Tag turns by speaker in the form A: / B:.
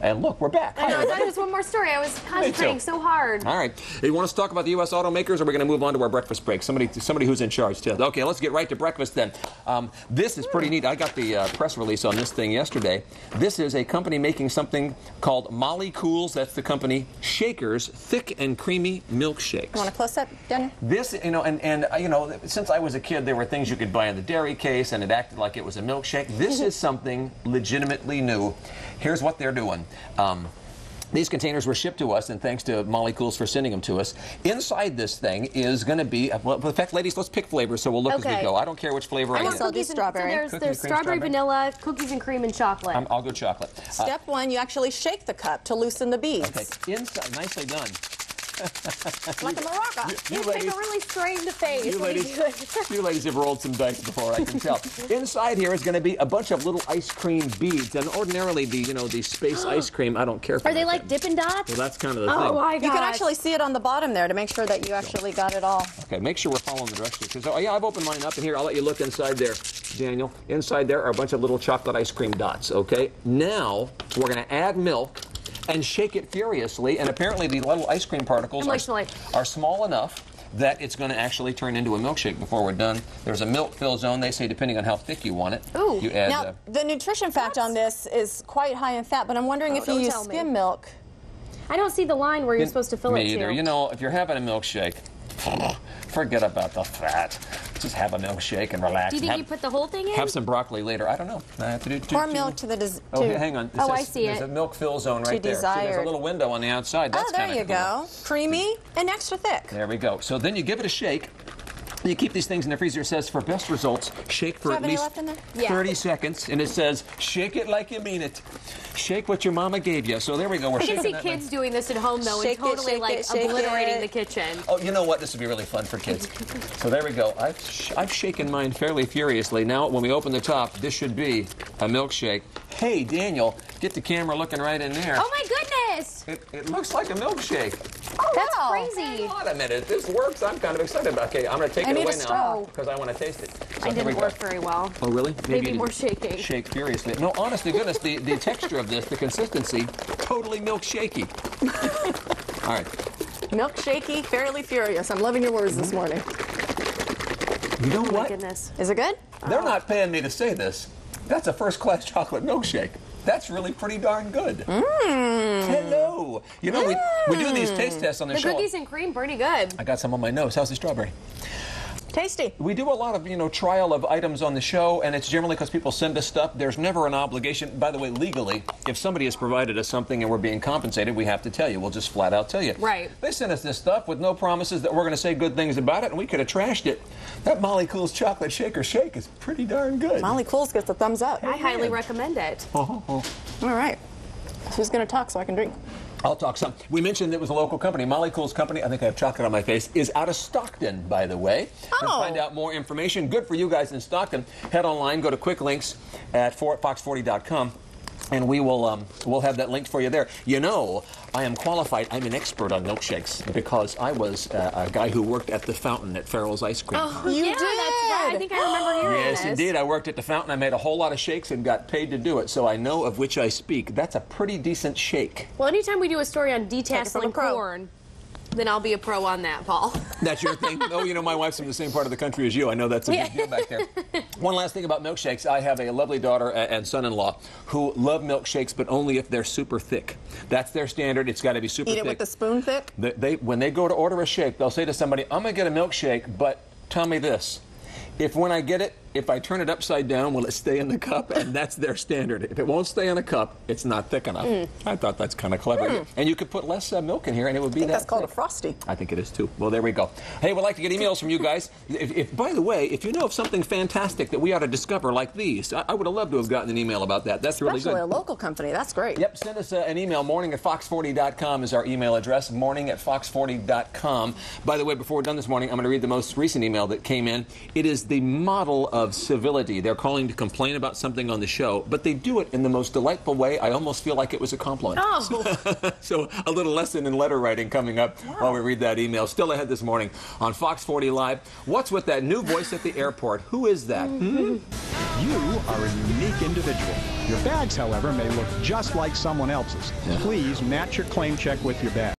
A: And look, we're back.
B: I know, I thought there was one more story. I was concentrating so hard.
A: All right. You want us to talk about the U.S. automakers, or are we going to move on to our breakfast break? Somebody who's in charge, too. Okay, let's get right to breakfast then. This is pretty neat. I got the press release on this thing yesterday. This is a company making something called MolliCoolz. That's the company. Shakers, thick and creamy milkshakes.
C: You want a close-up, Daniel?
A: This, you know, since I was a kid, there were things you could buy in the dairy case, and it acted like it was a milkshake. This is something legitimately new. Here's what they're doing. These containers were shipped to us, and thanks to MolliCoolz for sending them to us. Inside this thing is going to be, well, in fact, ladies, let's pick flavors, so we'll look as we go. I don't care which flavor I get.
B: Cookies and strawberry. So there's strawberry, vanilla, cookies and cream, and chocolate.
A: I'll go chocolate.
C: Step one, you actually shake the cup to loosen the beads.
A: Okay, inside, nicely done.
C: Like a maraca.
B: You make a really strained face.
A: You ladies have rolled some dice before, I can tell. Inside here is going to be a bunch of little ice cream beads, and ordinarily the space ice cream, I don't care for.
B: Are they like Dippin' Dots?
A: Well, that's kind of the thing.
B: Oh my God!
C: You can actually see it on the bottom there to make sure that you actually got it all.
A: Okay, make sure we're following the directions. Because yeah, I've opened mine up, and here I'll let you look inside there, Daniel. Inside there are a bunch of little chocolate ice cream dots. Okay, now we're going to add milk and shake it furiously, and apparently the little ice cream particles are small enough that it's going to actually turn into a milkshake before we're done. There's a milk fill zone. They say depending on how thick you want it.
B: Ooh.
A: You add,
C: now, the nutrition fact on this is quite high in fat, but I'm wondering if you use skim milk.
B: I don't see the line where you're supposed to fill it to.
A: Me either. You know, if you're having a milkshake, forget about the fat. Just have a milkshake and relax.
B: Do you think you put the whole thing in?
A: Have some broccoli later. I don't know. I have to do
C: Pour milk to the
A: Oh, hang on.
B: I see it.
A: There's a milk fill zone right there. See, there's a little window on the outside. That's
C: there you go. Creamy and extra thick.
A: There we go. So then you give it a shake. You keep these things in the freezer. It says for best results, shake for at least 30 seconds. And it says, shake it like you mean it. Shake what your mama gave you. So there we go. We're shaking.
B: I can see kids doing this at home, though, and totally obliterating the kitchen.
A: Oh, you know what? This would be really fun for kids. So there we go. I've shaken mine fairly furiously. Now, when we open the top, this should be a milkshake. Hey, Daniel, get the camera looking right in there.
B: Oh, my goodness.
A: It looks like a milkshake.
B: Oh, that's crazy.
A: Hang on a minute. This works. I'm kind of excited about it. Okay, I'm going to take it away now because I want to taste it. So
B: I didn't work very well.
A: Oh, really?
B: Maybe more shaking.
A: Shake furiously. No, honest to goodness, the texture of this, the consistency, totally milkshakey. All right.
C: Milkshakey, fairly furious. I'm loving your words this morning.
A: You know what?
B: Oh, my goodness.
C: Is it good?
A: They're not paying me to say this. That's a first-class chocolate milkshake. That's really pretty darn good. Hello. You know, we do these taste tests on the show.
B: The cookies and cream, pretty good.
A: I got some on my nose. How's the strawberry?
C: Tasty.
A: We do a lot of, trial of items on the show, and it's generally because people send us stuff. There's never an obligation. By the way, legally, if somebody has provided us something and we're being compensated, we have to tell you. We'll just flat out tell you.
B: Right.
A: They sent us this stuff with no promises that we're going to say good things about it, and we could have trashed it. That MolliCoolz Chocolate Shaker Shake is pretty darn good.
C: MolliCoolz gets a thumbs up.
B: I highly recommend it.
C: All right. Who's going to talk so I can drink?
A: I'll talk some. We mentioned it was a local company. MolliCoolz Company, I think I have chocolate on my face, is out of Stockton, by the way. To find out more information, good for you guys in Stockton, head online, go to quick links at fox40.com. And we will we'll have that linked for you there. You know, I am qualified. I'm an expert on milkshakes because I was a guy who worked at the fountain at Farrell's Ice Cream.
B: Oh, you did? That's right. I think I remember hearing
A: this. Yes, indeed. I worked at the fountain. I made a whole lot of shakes and got paid to do it, so I know of which I speak. That's a pretty decent shake.
B: Well, anytime we do a story on detasseling corn, then I'll be a pro on that, Paul.
A: That's your thing? Oh, my wife's from the same part of the country as you. I know that's a big deal back there. One last thing about milkshakes. I have a lovely daughter and son-in-law who love milkshakes, but only if they're super thick. That's their standard. It's got to be super thick.
C: Eat it with the spoon thick?
A: When they go to order a shake, they'll say to somebody, I'm going to get a milkshake, but tell me this. If when I get it, if I turn it upside down, will it stay in the cup? And that's their standard. If it won't stay in a cup, it's not thick enough. I thought that's kind of clever. And you could put less milk in here, and it would be
C: that's called a Frosty.
A: I think it is, too. Well, there we go. Hey, we'd like to get emails from you guys. By the way, if you know of something fantastic that we ought to discover like these, I would have loved to have gotten an email about that. That's really good.
C: Especially a local company. That's great.
A: Yep. Send us an email. morning@fox40.com is our email address. morning@fox40.com. By the way, before we're done this morning, I'm going to read the most recent email that came in. It is the model of of civility. They're calling to complain about something on the show, but they do it in the most delightful way. I almost feel like it was a compliment.
B: Oh.
A: So a little lesson in letter writing coming up while we read that email. Still ahead this morning on Fox 40 Live. What's with that new voice at the airport? Who is that?
D: You are a unique individual. Your bags, however, may look just like someone else's. Please match your claim check with your bag.